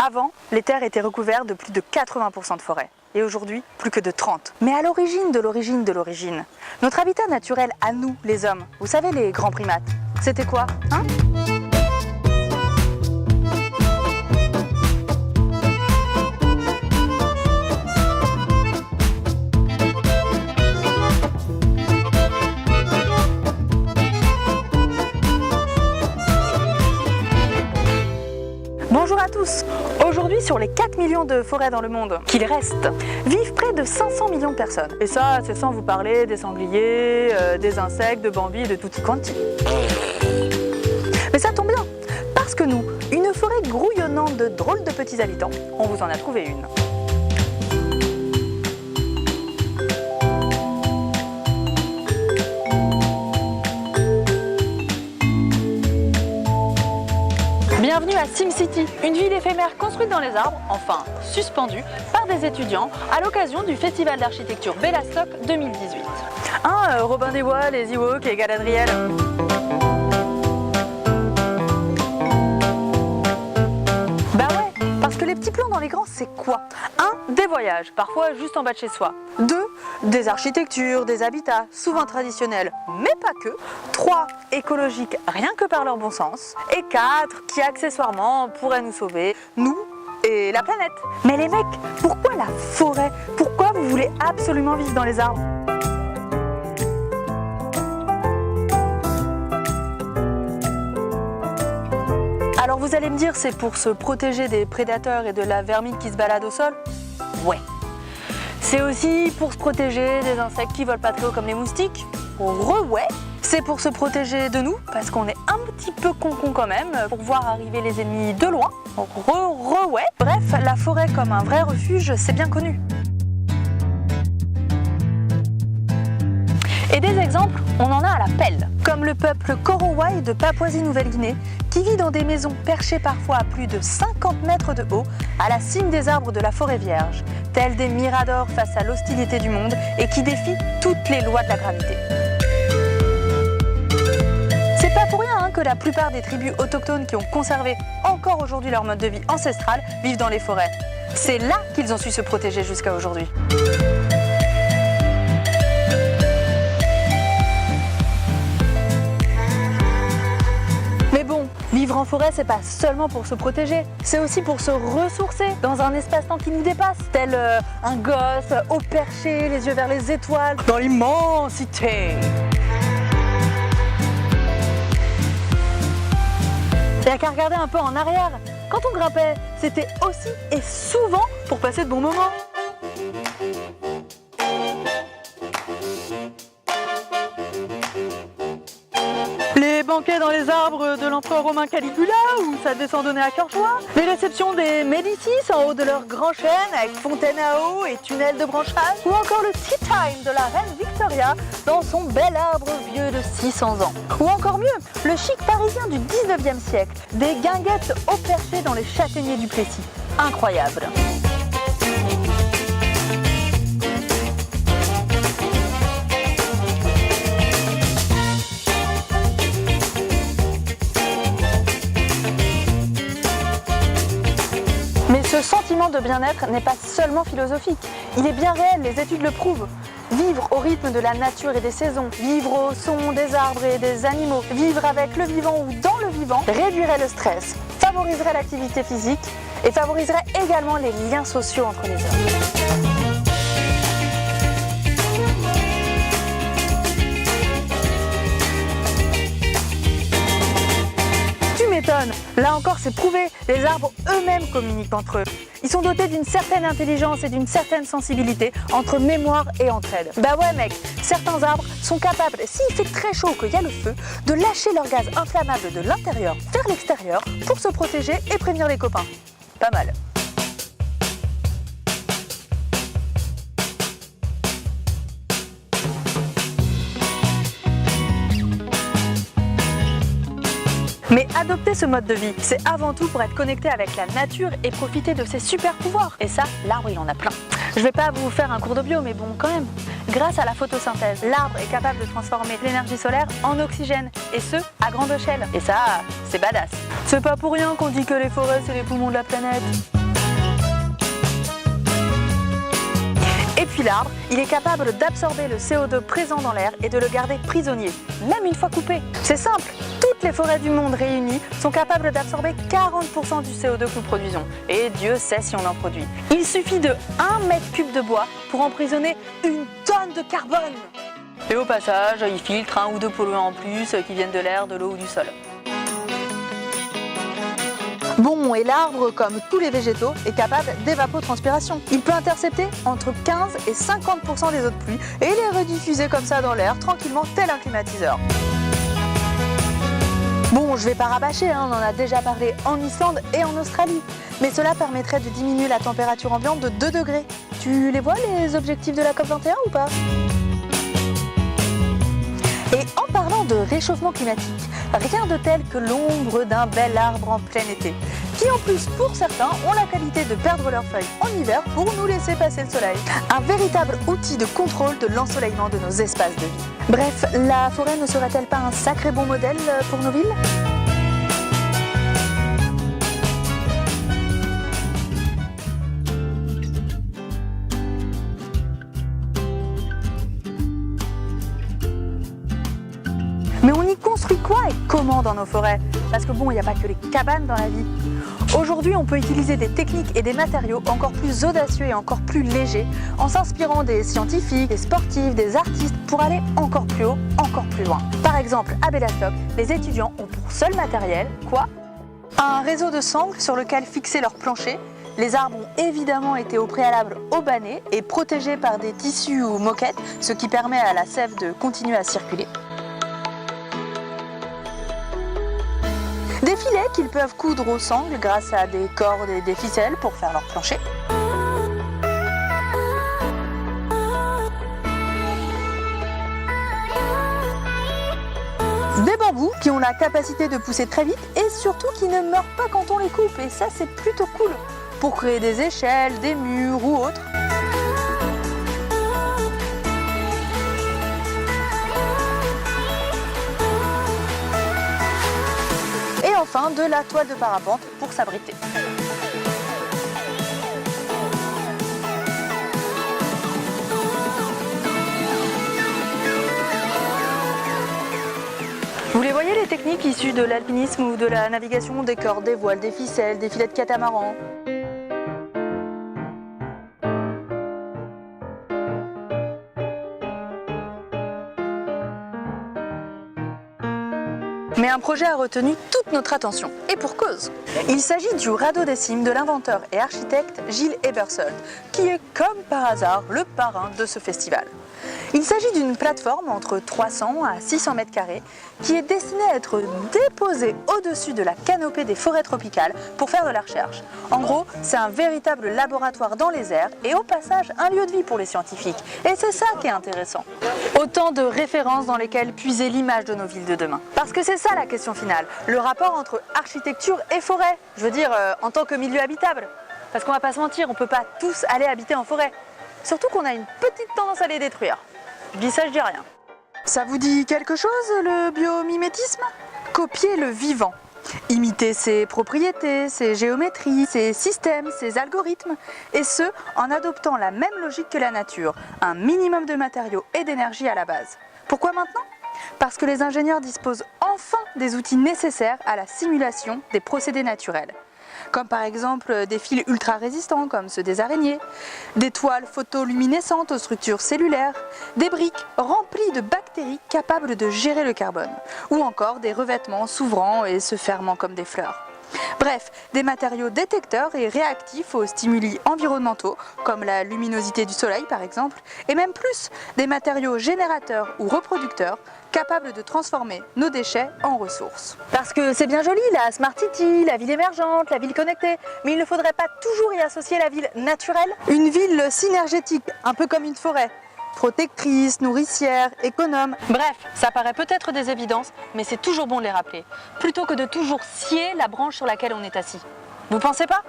Avant, les terres étaient recouvertes de plus de 80% de forêt. Et aujourd'hui, plus que de 30. Mais à l'origine de l'origine, notre habitat naturel à nous, les hommes, vous savez, les grands primates, c'était quoi, hein? Bonjour à tous! Aujourd'hui, sur les 4 millions de forêts dans le monde qu'il reste, vivent près de 500 millions de personnes. Et ça, c'est sans vous parler des sangliers, des insectes, de bambis et de tutti quanti. Mais ça tombe bien, parce que nous, une forêt grouillonnante de drôles de petits habitants, on vous en a trouvé une. Bienvenue à SimCity, une ville éphémère construite dans les arbres, enfin suspendue, par des étudiants à l'occasion du Festival d'architecture Bellastock 2018. Robin des Bois, les Ewoks et Galadriel. Bah ouais, parce que les petits plans dans les grands, c'est quoi? 1. Des voyages, parfois juste en bas de chez soi. 2. Des architectures, des habitats, souvent traditionnels, mais pas que. 3. Écologiques, rien que par leur bon sens. Et 4. Qui accessoirement pourraient nous sauver, nous et la planète. Mais les mecs, pourquoi la forêt? Pourquoi vous voulez absolument vivre dans les arbres? Alors vous allez me dire, c'est pour se protéger des prédateurs et de la vermine qui se balade au sol? Ouais. C'est aussi pour se protéger des insectes qui volent pas très haut comme les moustiques? Ouais. C'est pour se protéger de nous, parce qu'on est un petit peu con quand même, pour voir arriver les ennemis de loin? Ouais. Bref, la forêt comme un vrai refuge, c'est bien connu. Et des exemples, on en a à la pelle, comme le peuple Korowai de Papouasie-Nouvelle-Guinée, qui vit dans des maisons perchées parfois à plus de 50 mètres de haut, à la cime des arbres de la forêt vierge, tels des miradors face à l'hostilité du monde et qui défient toutes les lois de la gravité. C'est pas pour rien que la plupart des tribus autochtones qui ont conservé encore aujourd'hui leur mode de vie ancestral vivent dans les forêts. C'est là qu'ils ont su se protéger jusqu'à aujourd'hui. Mais bon, vivre en forêt, c'est pas seulement pour se protéger, c'est aussi pour se ressourcer dans un espace-temps qui nous dépasse, tel un gosse au perché, les yeux vers les étoiles, dans l'immensité. Il n'y a qu'à regarder un peu en arrière. Quand on grimpait, c'était aussi et souvent pour passer de bons moments. Les banquets dans les arbres de l'empereur romain Caligula, où ça descendonnait à cœur joie. Les réceptions des Médicis en haut de leur grand chêne, avec fontaine à eau et tunnel de branchage. Ou encore le tea time de la reine Victoria dans son bel arbre vieux de 600 ans. Ou encore mieux, le chic parisien du 19e siècle, des guinguettes au perché dans les châtaigniers du Plessis. Incroyable. Mais ce sentiment de bien-être n'est pas seulement philosophique, il est bien réel, les études le prouvent. Vivre au rythme de la nature et des saisons, vivre au son des arbres et des animaux, vivre avec le vivant ou dans le vivant, réduirait le stress, favoriserait l'activité physique et favoriserait également les liens sociaux entre les hommes. Là encore, c'est prouvé, les arbres eux-mêmes communiquent entre eux. Ils sont dotés d'une certaine intelligence et d'une certaine sensibilité entre mémoire et entraide. Bah ouais mec, certains arbres sont capables, s'il fait très chaud qu'il y a le feu, de lâcher leur gaz inflammable de l'intérieur vers l'extérieur pour se protéger et prévenir les copains. Pas mal. Mais adopter ce mode de vie, c'est avant tout pour être connecté avec la nature et profiter de ses super pouvoirs. Et ça, l'arbre, il en a plein. Je vais pas vous faire un cours de bio, mais bon, quand même. Grâce à la photosynthèse, l'arbre est capable de transformer l'énergie solaire en oxygène, et ce, à grande échelle. Et ça, c'est badass. C'est pas pour rien qu'on dit que les forêts, c'est les poumons de la planète. puis l'arbre, il est capable d'absorber le CO2 présent dans l'air et de le garder prisonnier, même une fois coupé. C'est simple, toutes les forêts du monde réunies sont capables d'absorber 40% du CO2 que nous produisons. Et Dieu sait si on en produit. Il suffit de 1 mètre cube de bois pour emprisonner 1 tonne de carbone. Et au passage, il filtre 1 ou 2 polluants en plus qui viennent de l'air, de l'eau ou du sol. Bon, et l'arbre, comme tous les végétaux, est capable d'évapotranspiration. Il peut intercepter entre 15 et 50% des eaux de pluie et les rediffuser comme ça dans l'air, tranquillement, tel un climatiseur. Bon, je vais pas rabâcher, on en a déjà parlé en Islande et en Australie. Mais cela permettrait de diminuer la température ambiante de 2 degrés. Tu les vois, les objectifs de la COP21 ou pas ? Et en parlant de réchauffement climatique, rien de tel que l'ombre d'un bel arbre en plein été, qui en plus pour certains ont la qualité de perdre leurs feuilles en hiver pour nous laisser passer le soleil. Un véritable outil de contrôle de l'ensoleillement de nos espaces de vie. Bref, la forêt ne serait-elle pas un sacré bon modèle pour nos villes ? Mais on y construit quoi et comment dans nos forêts? Parce que bon, il n'y a pas que les cabanes dans la vie. Aujourd'hui, on peut utiliser des techniques et des matériaux encore plus audacieux et encore plus légers, en s'inspirant des scientifiques, des sportifs, des artistes, pour aller encore plus haut, encore plus loin. Par exemple, à Belastop, les étudiants ont pour seul matériel, quoi? Un réseau de sangles sur lequel fixer leur plancher. Les arbres ont évidemment été au préalable aubanés et protégés par des tissus ou moquettes, ce qui permet à la sève de continuer à circuler. Des filets qu'ils peuvent coudre aux sangles grâce à des cordes et des ficelles pour faire leur plancher. Des bambous qui ont la capacité de pousser très vite et surtout qui ne meurent pas quand on les coupe. Et ça, c'est plutôt cool pour créer des échelles, des murs ou autres. Et enfin, de la toile de parapente pour s'abriter. Vous les voyez, les techniques issues de l'alpinisme ou de la navigation, des cordes, des voiles, des ficelles, des filets de catamaran. Mais un projet a retenu toute notre attention, et pour cause. Il s'agit du radeau des cimes de l'inventeur et architecte Gilles Ebersold, qui est comme par hasard le parrain de ce festival. Il s'agit d'une plateforme entre 300 à 600 mètres carrés qui est destinée à être déposée au-dessus de la canopée des forêts tropicales pour faire de la recherche. En gros, c'est un véritable laboratoire dans les airs et au passage un lieu de vie pour les scientifiques. Et c'est ça qui est intéressant. Autant de références dans lesquelles puiser l'image de nos villes de demain. Parce que c'est ça la question finale, le rapport entre architecture et forêt. Je veux dire, en tant que milieu habitable. Parce qu'on va pas se mentir, on peut pas tous aller habiter en forêt. Surtout qu'on a une petite tendance à les détruire. Je dis ça, je dis rien. Ça vous dit quelque chose, le biomimétisme? Copier le vivant. Imiter ses propriétés, ses géométries, ses systèmes, ses algorithmes. Et ce, en adoptant la même logique que la nature. Un minimum de matériaux et d'énergie à la base. Pourquoi maintenant? Parce que les ingénieurs disposent enfin des outils nécessaires à la simulation des procédés naturels. Comme par exemple des fils ultra résistants comme ceux des araignées, des toiles photoluminescentes aux structures cellulaires, des briques remplies de bactéries capables de gérer le carbone, ou encore des revêtements s'ouvrant et se fermant comme des fleurs. Bref, des matériaux détecteurs et réactifs aux stimuli environnementaux, comme la luminosité du soleil par exemple, et même plus, des matériaux générateurs ou reproducteurs, capables de transformer nos déchets en ressources. Parce que c'est bien joli la Smart City, la ville émergente, la ville connectée, mais il ne faudrait pas toujours y associer la ville naturelle? Une ville synergétique, un peu comme une forêt. Protectrice, nourricière, économe. Bref, ça paraît peut-être des évidences, mais c'est toujours bon de les rappeler. Plutôt que de toujours scier la branche sur laquelle on est assis. Vous pensez pas ?